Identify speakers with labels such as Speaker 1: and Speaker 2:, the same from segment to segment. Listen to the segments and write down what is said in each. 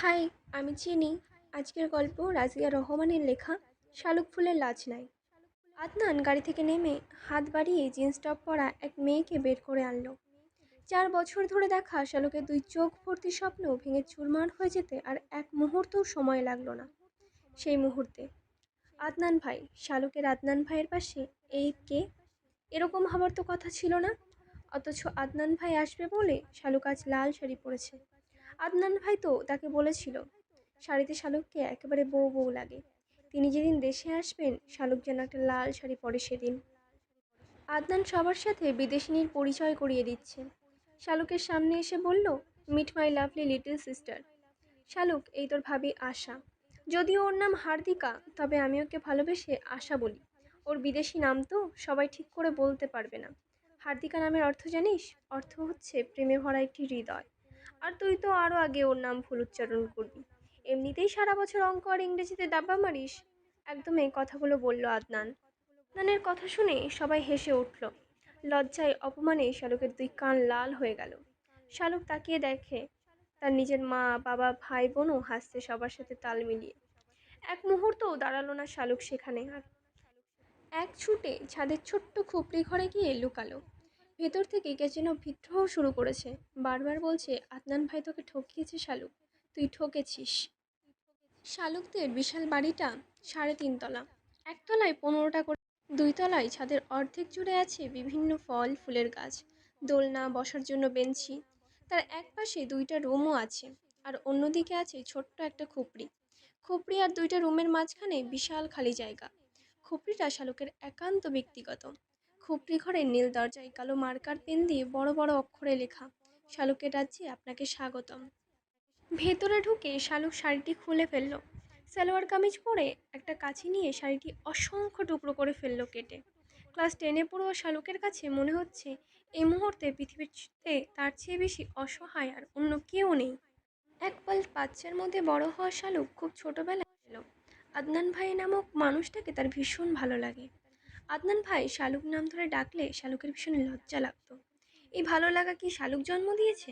Speaker 1: High, আমি চিনি। আজকের গল্প রাজিয়া রহমানের লেখা শালুক ফুলের লাজ নাই। আদনান গাড়ি থেকে নেমে হাত বাড়িয়ে জিন্স টপ পরা এক মেয়েকে বের করে আনলো। 4 বছর ধরে দেখা শালুকের দুই চোখ ভর্তি স্বপ্ন ভেঙে চুরমার হয়ে যেতে আর এক মুহূর্তও সময় লাগলো না। সেই মুহূর্তে আদনান ভাই, শালুকের আদনান ভাইয়ের পাশে এই কে? এরকম হবার তো কথা ছিল না। অথচ আদনান ভাই আসবে বলে শালুক আজ লাল শাড়ি পরেছে। আদনান ভাই তো তাকে বলেছিল শাড়িতে শালুককে একেবারে বউ বউ লাগে। তিনি যেদিন দেশে আসবেন শালুক যেন একটা লাল শাড়ি পরে সেদিন। আদনান সবার সাথে বিদেশিনীর পরিচয় করিয়ে দিচ্ছে। শালুকের সামনে এসে বলল, meet my lovely little sister. Shaluk, এই তোর ভাবি আশা। যদিও ওর নাম হার্দিকা, তবে আমি ওকে ভালোবেসে আশা বলি। ওর বিদেশি নাম তো সবাই ঠিক করে বলতে পারবে না। হার্দিকা নামের অর্থ জানিস? অর্থ হচ্ছে প্রেমে ভরা একটি হৃদয়। আর তুই তো আরও আগে ওর নাম ভুল উচ্চারণ করবি। এমনিতেই সারা বছর অঙ্ক আর ইংরেজিতে দাব্বা মারিস। একদম এই কথাগুলো বলল আদনান। আদনানের কথা শুনে সবাই হেসে উঠল। লজ্জায় অপমানে শালুকের দুই কান লাল হয়ে গেল। শালুক তাকিয়ে দেখে তার নিজের মা, বাবা, ভাই বোনও হাসছে সবার সাথে তাল মিলিয়ে। এক মুহূর্তও দাঁড়ালো না শালুক সেখানে আর। এক ছুটে ছাদের ছোট্ট খুপড়ি ঘরে গিয়ে লুকালো। ভেতর থেকে কে যেন বিদ্রোহ শুরু করেছে। বারবার বলছে, আদনান ভাই তোকে ঠকিয়েছে শালুক, তুই ঠকেছিস। শালুকদের বিশাল বাড়িটা 3.5 তলা। একতলায় 15টা করে, 2 তলায় ছাদের অর্ধেক জুড়ে আছে বিভিন্ন ফল ফুলের গাছ, দোলনা, বসার জন্য বেঞ্চি। তার এক পাশে 2টা রুমও আছে, আর অন্যদিকে আছে ছোট্ট একটা খুপড়ি। খুপড়ি আর 2টা রুমের মাঝখানে বিশাল খালি জায়গা। খুপড়িটা শালুকের একান্ত ব্যক্তিগত। খুপড়ি ঘরের নীল দরজায় কালো মার্কার পেন দিয়ে বড় বড় অক্ষরে লেখা, শালুকের রাজ্যে আপনাকে স্বাগতম। ভেতরে ঢুকে শালুক শাড়িটি খুলে ফেলল। সালোয়ার কামিজ পরে একটা কাঁচি নিয়ে শাড়িটি অসংখ্য টুকরো করে ফেললো কেটে। ক্লাস 10-এ পড়ুয়া শালুকের কাছে মনে হচ্ছে এই মুহূর্তে পৃথিবীতে তার চেয়ে বেশি অসহায় আর অন্য কেউ নেই। এক পাল বাচ্চার মধ্যে বড় হওয়া শালুক খুব ছোটবেলায় ছিল। আদনান ভাই নামক মানুষটাকে তার ভীষণ ভালো লাগে। আদনান ভাই শালুক নাম ধরে ডাকলে শালুকের ভীষণ লজ্জা লাগতো। এই ভালো লাগা কি শালুক জন্ম দিয়েছে?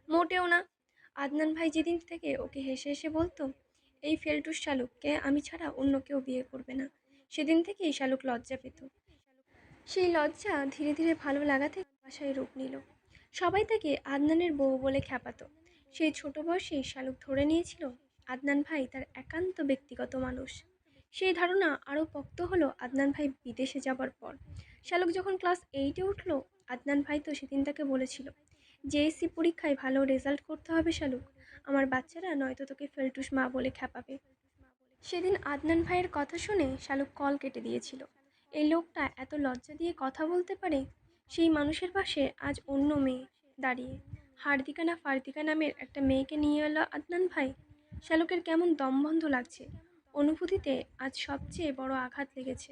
Speaker 1: মোটেও না। আদনান ভাই যেদিন থেকে ওকে হেসে হেসে বলতো, এই ফেলটুস শালুককে আমি ছাড়া অন্য কেউ বিয়ে করবে না, সেদিন থেকেই শালুক লজ্জা পেত। সেই লজ্জা ধীরে ধীরে ভালো লাগা থেকে ভাষায় রূপ নিল। সবাই তাকে আদনানের বউ বলে খ্যাপাতো। সেই ছোট বয়সেই শালুক ধরে নিয়েছিল আদনান ভাই তার একান্ত ব্যক্তিগত মানুষ। সেই ধারণা আরও পোক্ত হলো আদনান ভাই বিদেশে যাবার পর। শালুক যখন ক্লাস 8-এ উঠল, আদনান ভাই তো সেদিন তাকে বলেছিল, জেএসসি পরীক্ষায় ভালো রেজাল্ট করতে হবে শালুক, আমার বাচ্চারা নয়তো তোকে ফেলটুস মা বলে খ্যাপাবে। সেদিন আদনান ভাইয়ের কথা শুনে শালুক কল কেটে দিয়েছিল। এই লোকটা এত লজ্জা দিয়ে কথা বলতে পারে। সেই মানুষের পাশে আজ অন্য মেয়ে দাঁড়িয়ে, হার্দিকা না ফার্দিকা নামের একটা মেয়েকে নিয়ে এলো আদনান ভাই। শালুকের কেমন দমবন্ধ লাগছে। অনুভূতিতে আজ সবচেয়ে বড় আঘাত লেগেছে।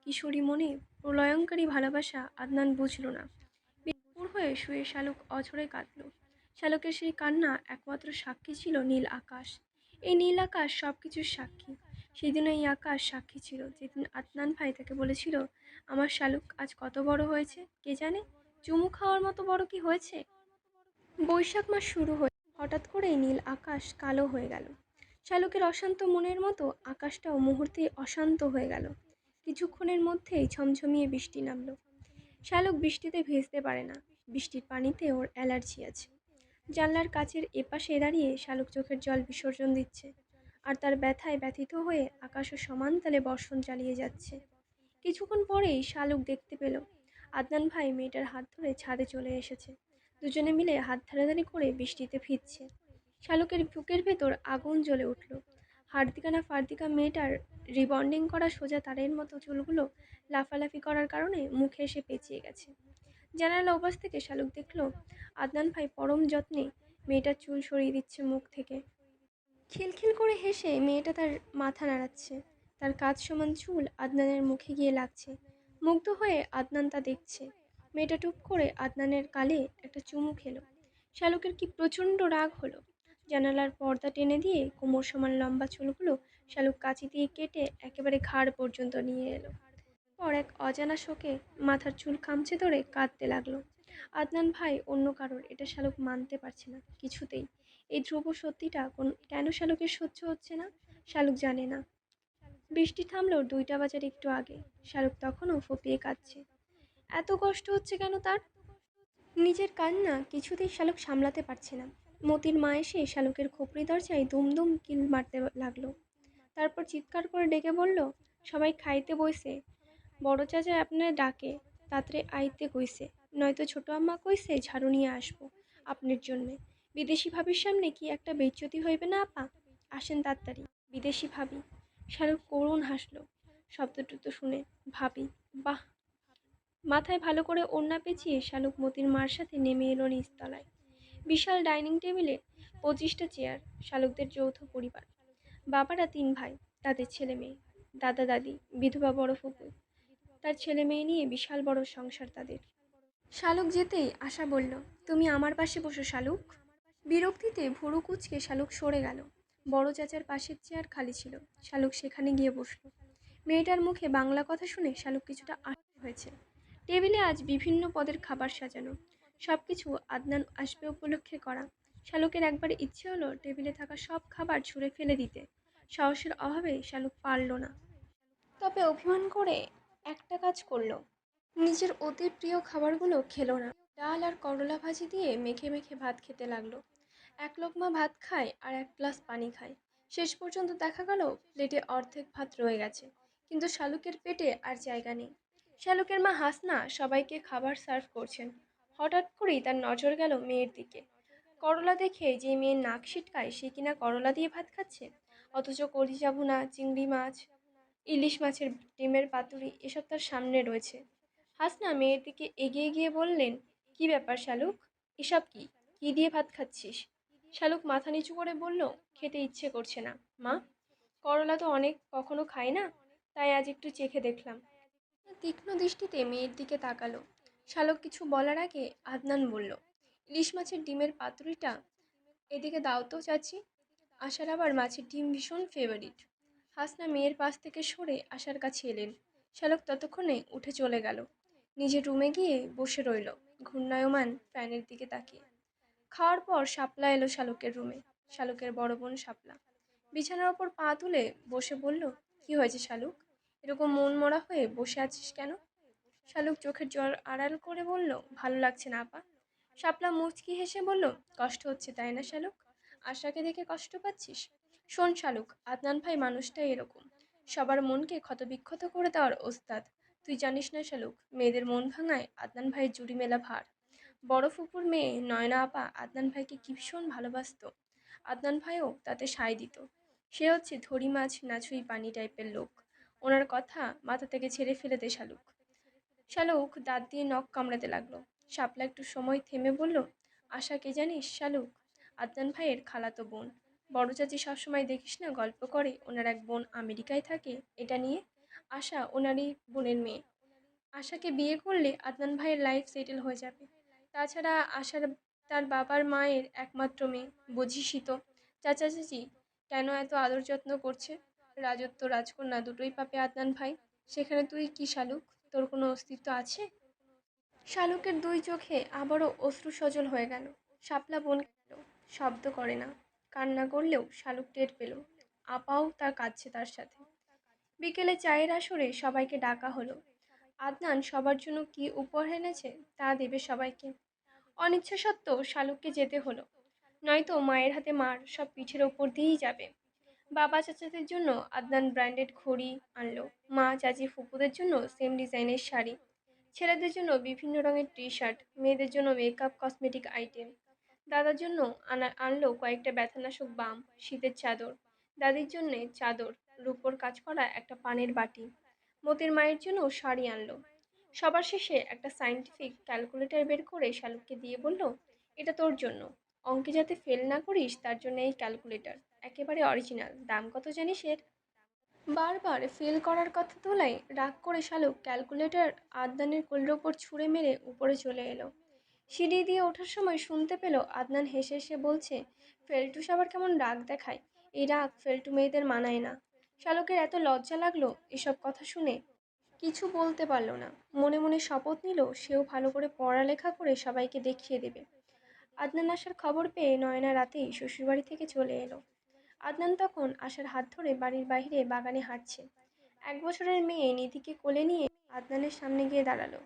Speaker 1: কিশোরী মনে প্রলয়ঙ্কারী ভালোবাসা আদনান বুঝল না। বেকুর হয়ে শুয়ে শালুক অঝরে কাঁদল। শালুকের সেই কান্না একমাত্র সাক্ষী ছিল নীল আকাশ। এই নীল আকাশ সব কিছুর সাক্ষী। সেদিন এই আকাশ সাক্ষী ছিল যেদিন আদনান ভাই তাকে বলেছিল, আমার শালুক আজ কত বড় হয়েছে কে জানে, চুমু খাওয়ার মতো বড় কি হয়েছে। বৈশাখ মাস শুরু হয়ে হঠাৎ করেই নীল আকাশ কালো হয়ে গেল। শালুকের অশান্ত মনের মতো আকাশটাও মুহূর্তেই অশান্ত হয়ে গেল। কিছুক্ষণের মধ্যেই ঝমঝমিয়ে বৃষ্টি নামলো। শালুক বৃষ্টিতে ভিজতে পারে না, বৃষ্টির পানিতে ওর অ্যালার্জি আছে। জানলার কাচের এপাশে দাঁড়িয়ে শালুক চোখের জল বিসর্জন দিচ্ছে, আর তার ব্যথায় ব্যথিত হয়ে আকাশও সমান তালে বর্ষণ চালিয়ে যাচ্ছে। কিছুক্ষণ পরেই শালুক দেখতে পেল আদনান ভাই মেয়েটার হাত ধরে ছাদে চলে এসেছে। দুজনে মিলে হাত ধারাধারি করে বৃষ্টিতে ভিজছে। শালুকের বুকের ভেতর আগুন জ্বলে উঠল। হার্দিকা না ফার্দিকা মেয়েটার রিবন্ডিং করা সোজা তারের মতো চুলগুলো লাফালাফি করার কারণে মুখে এসে পেঁচিয়ে গেছে। জানালা ওপাশ থেকে শালুক দেখল আদনান ভাই পরম যত্নে মেয়েটার চুল সরিয়ে দিচ্ছে মুখ থেকে। খিলখিল করে হেসে মেয়েটা তার মাথা নাড়াচ্ছে। তার কাঁধ সমান চুল আদনানের মুখে গিয়ে লাগছে। মুগ্ধ হয়ে আদনান তা দেখছে। মেয়েটা টুপ করে আদনানের গালে একটা চুমু খেলো। শালুকের কি প্রচণ্ড রাগ হলো। জানালার পর্দা টেনে দিয়ে কোমর সমান লম্বা চুলগুলো শালুক কাঁচি দিয়ে কেটে একেবারে ঘাড় পর্যন্ত নিয়ে এলো। পর এক অজানা শোকে মাথার চুল খামচে ধরে কাঁদতে লাগলো। আদনান ভাই অন্য কারোর, এটা শালুক মানতে পারছে না কিছুতেই। এই ধ্রুব সত্যিটা কেন শালুকের সহ্য হচ্ছে না? শালুক জানে না। বৃষ্টি থামলো 2টা বাজার একটু আগে। শালুক তখনও ফুপিয়ে কাঁদছে। এত কষ্ট হচ্ছে কেন তার? নিজের কান্না কিছুতেই শালুক সামলাতে পারছে না। মতির মা এসে শালুকের খোপড়ি দরজায় দুম দুম কিল মারতে লাগলো। তারপর চিৎকার করে ডেকে বলল, সবাই খাইতে বইছে, বড় চাচা আপনার ডাকে, তাড়াতাড়ি আইতে কইছে, নয়তো ছোট আম্মা কইছে ঝাড়ু নিয়ে আসবো আপনার জন্যে। বিদেশি ভাবির সামনে কি একটা বেইজ্জতি হইবে না আপা? আসেন তাড়াতাড়ি। বিদেশি ভাবি? শালুক করুণ হাসলো শব্দটুকু শুনে। ভাবি? বাহ! মাথায় ভালো করে ওড়না পেঁচিয়ে শালুক মতির মার সাথে নেমে এলো নিচতলায়। বিশাল ডাইনিং টেবিলে 25টা চেয়ার। শালুকদের যৌথ পরিবার। বাবারা 3 ভাই, তাদের ছেলে মেয়ে, দাদা দাদি, বিধবা বড় ফুপু, তার ছেলে মেয়ে নিয়ে বিশাল বড় সংসার তাদের। শালুক যেতেই আশা বলল, তুমি আমার পাশে বসো শালুক। বিরক্তিতে ভুরু কুঁচকে শালুক সরে গেল। বড় চাচার পাশের চেয়ার খালি ছিল। শালুক সেখানে গিয়ে বসল। মেয়েটার মুখে বাংলা কথা শুনে শালুক কিছুটা আশ্চর্য হয়েছে। টেবিলে আজ বিভিন্ন পদের খাবার সাজানো, সবকিছু আদনান আসবে উপলক্ষে করা। শালুকের একবার ইচ্ছে হলো টেবিলে থাকা সব খাবার ছুঁড়ে ফেলে দিতে। সাহসের অভাবে শালুক পারল না। তবে অভিমান করে একটা কাজ করলো, নিজের অতি প্রিয় খাবারগুলো খেলো না। ডাল আর করলা ভাজি দিয়ে মেখে মেখে ভাত খেতে লাগলো। এক লোকমা ভাত খায় আর 1 গ্লাস পানি খায়। শেষ পর্যন্ত দেখা গেল প্লেটে অর্ধেক ভাত রয়ে গেছে, কিন্তু শালুকের পেটে আর জায়গা নেই। শালুকের মা হাসনা সবাইকে খাবার সার্ভ করছেন। হঠাৎ করেই তার নজর গেল মেয়ের দিকে। করলা দেখে যে মেয়ের নাক সিটকায় সে কিনা করলা দিয়ে ভাত খাচ্ছে, অথচ কলিজা ভুনা, চিংড়ি মাছ, ইলিশ মাছের ডিমের পাতুরি এসব তার সামনে রয়েছে। হাসনা মেয়ের দিকে এগিয়ে গিয়ে বললেন, কি ব্যাপার শালুক, এসব কি, কি দিয়ে ভাত খাচ্ছিস? শালুক মাথা নিচু করে বলল, খেতে ইচ্ছে করছে না মা, করলা তো অনেক কখনো খাই না, তাই আজ একটু চেখে দেখলাম। তীক্ষ্ণ দৃষ্টিতে মেয়ের দিকে তাকালো। শালুক কিছু বলার আগে আদনান বলল, ইলিশ মাছের ডিমের পাতুরিটা এদিকে দাও তো চাচি। আশার আবার মাছের ডিম ভীষণ ফেভারিট। হাসনা মেয়ের পাশ থেকে সরে আশার কাছে এলেন। শালক ততক্ষণে উঠে চলে গেল। নিজের রুমে গিয়ে বসে রইল ঘূর্ণায়মান ফ্যানের দিকে তাকিয়ে। খাওয়ার পর শাপলা এলো শালুকের রুমে। শালুকের বড় বোন শাপলা বিছানার ওপর পা তুলে বসে বলল, কি হয়েছে শালুক, এরকম মন মরা হয়ে বসে আছিস কেন? শালুক চোখের জল আড়াল করে বলল, ভালো লাগছে না আপা। শাপলা মুচকি হেসে বলল, কষ্ট হচ্ছে তাই না শালুক? আশাকে দেখে কষ্ট পাচ্ছিস? শোন শালুক, আদনান ভাই মানুষটাই এরকম, সবার মনকে ক্ষতবিক্ষত করে দেওয়ার ওস্তাদ। তুই জানিস না শালুক, মেয়েদের মন ভাঙায় আদনান ভাইয়ের জুড়ি মেলা ভার। বড় ফুপুর মেয়ে নয়না আপা আদনান ভাইকে কি ভীষণ ভালোবাসতো। আদনান ভাইও তাতে সায় দিত। সে হচ্ছে ধরি মাছ নাছুই পানি টাইপের লোক। ওনার কথা মাথা থেকে ছেড়ে ফেলে দে শালুক। শালুক দাঁত দিয়ে নখ কামড়াতে লাগলো। শাপলা একটু সময় থেমে বলল, আশা কে জানিস শালুক? আদনান ভাইয়ের খালাতো বোন। বড় চাচি সবসময় দেখিস না গল্প করে ওনার এক বোন আমেরিকায় থাকে এটা নিয়ে। আশা ওনারই বোনের মেয়ে। আশাকে বিয়ে করলে আদনান ভাইয়ের লাইফ সেটেল হয়ে যাবে। তাছাড়া আশার তার বাবার মায়ের একমাত্র মেয়ে, বুঝিসই তো। চাচা চাচি কেন এত আদর যত্ন করছে। রাজত্ব রাজকন্যা দুটোই পাবে আদনান ভাই। সেখানে তুই কি শালুক, তোর কোনো অস্তিত্ব আছে? শালুকের 2 চোখে আবারও অশ্রু সজল হয়ে গেল। শাপলা বোন গেল, শব্দ করে না, কান্না করলেও শালুক টের পেল। আপাও তার কাঁদছে তার সাথে। বিকেলে চায়ের আসরে সবাইকে ডাকা হলো। আদনান সবার জন্য কি উপহার এনেছে তা দেবে সবাইকে। অনিচ্ছা সত্ত্বেও শালুককে যেতে হলো, নয়তো মায়ের হাতে মার সব পিঠের ওপর দিয়েই যাবে। বাবা চাচাদের জন্য আদনান ব্র্যান্ডেড ঘড়ি আনলো। মা চাচি ফুপুদের জন্য সেম ডিজাইনের শাড়ি, ছেলেদের জন্য বিভিন্ন রঙের টি শার্ট, মেয়েদের জন্য মেকআপ কসমেটিক আইটেম। দাদার জন্য আনলো কয়েকটা ব্যথানাশক বাম, শীতের চাদর। দাদির জন্যে চাদর, রূপোর কাজ করা একটা পানের বাটি। মতির মায়ের জন্য শাড়ি আনলো। সবার শেষে একটা সায়েন্টিফিক ক্যালকুলেটর বের করে শালুককে দিয়ে বলল, এটা তোর জন্য, অঙ্কে যাতে ফেল না করিস তার জন্য এই ক্যালকুলেটর, একেবারে অরিজিনাল। দাম কত জানিস এর? বারবার ফেল করার কথা তোলায় রাগ করে শালুক ক্যালকুলেটর আদনানের কোলের ওপর ছুঁড়ে মেরে উপরে চলে এলো। সিঁড়ি দিয়ে ওঠার সময় শুনতে পেল আদনান হেসে হেসে বলছে, ফেলটুস আবার কেমন রাগ দেখায়, এই রাগ ফেলটু মেয়েদের মানায় না। শালুকের এত লজ্জা লাগলো এসব কথা শুনে, কিছু বলতে পারলো না। মনে মনে শপথ নিল সেও ভালো করে পড়ালেখা করে সবাইকে দেখিয়ে দেবে। আদনান আসার খবর পেয়ে নয়না রাতেই শ্বশুরবাড়ি থেকে চলে এলো। আদনান তখন আশার হাত ধরে বাড়ির বাইরে বাগানে হাঁটছে। 1 বছরের মেয়ে নিধিকে কোলে নিয়ে আদনানের সামনে গিয়ে দাঁড়ালো।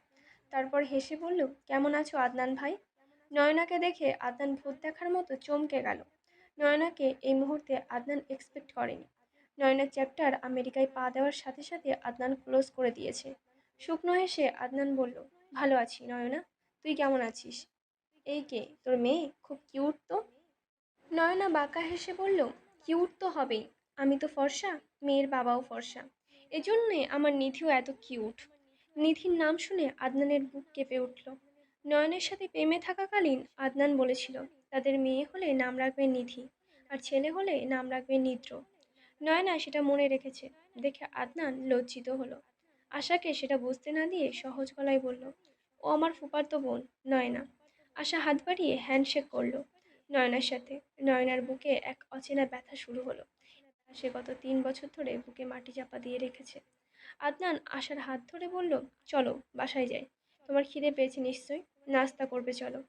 Speaker 1: তারপর হেসে বলল, কেমন আছো আদনান ভাই? নয়নাকে দেখে আদনান ভূত দেখার মতো চমকে গেল। নয়নাকে এই মুহূর্তে আদনান এক্সপেক্ট করেনি। নয়নার চ্যাপ্টার আমেরিকায় পা দেওয়ার সাথে সাথে আদনান ক্লোজ করে দিয়েছে। শুকনো হেসে আদনান বলল, ভালো আছি নয়না, তুই কেমন আছিস? এই কে, তোর মেয়ে? খুব কিউট তো। নয়না বাঁকা হেসে বলল, কিউট তো হবেই, আমি তো ফর্সা, মেয়ের বাবাও ফর্সা, এজন্যে আমার নিধিও এত কিউট। নিধির নাম শুনে আদনানের বুক কেঁপে উঠল। নয়নের সাথে প্রেমে থাকাকালীন আদনান বলেছিল তাদের মেয়ে হলে নাম রাখবে নিধি, আর ছেলে হলে নাম রাখবে নিদ্র। নয়না সেটা মনে রেখেছে দেখে আদনান লজ্জিত হলো। আশাকে সেটা বুঝতে না দিয়ে সহজ গলায় বলল, ও আমার ফুফাতো বোন, নয়না। আশা হাত বাড়িয়ে হ্যান্ডশেক করলো নয়নার সাথে। নয়নার বুকে এক অচেনা ব্যথা শুরু হলো। সে গত 3 বছর ধরে বুকে মাটি চাপা দিয়ে রেখেছে। আদনান আশার হাত ধরে বলল, চলো বাসায় যাই, তোমার খিদে পেয়েছে নিশ্চয়ই, নাস্তা করবে চলো।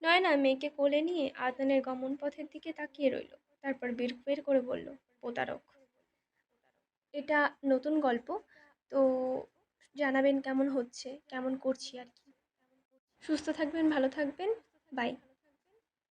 Speaker 1: নয়না মেয়েকে কোলে নিয়ে আদনানের গমন পথের দিকে তাকিয়ে রইল। তারপর বের বের করে বলল, প্রতারক। এটা নতুন গল্প, তো জানাবেন কেমন হচ্ছে, কেমন করছি আর কি। সুস্থ থাকবেন, ভালো থাকবেন। বাই।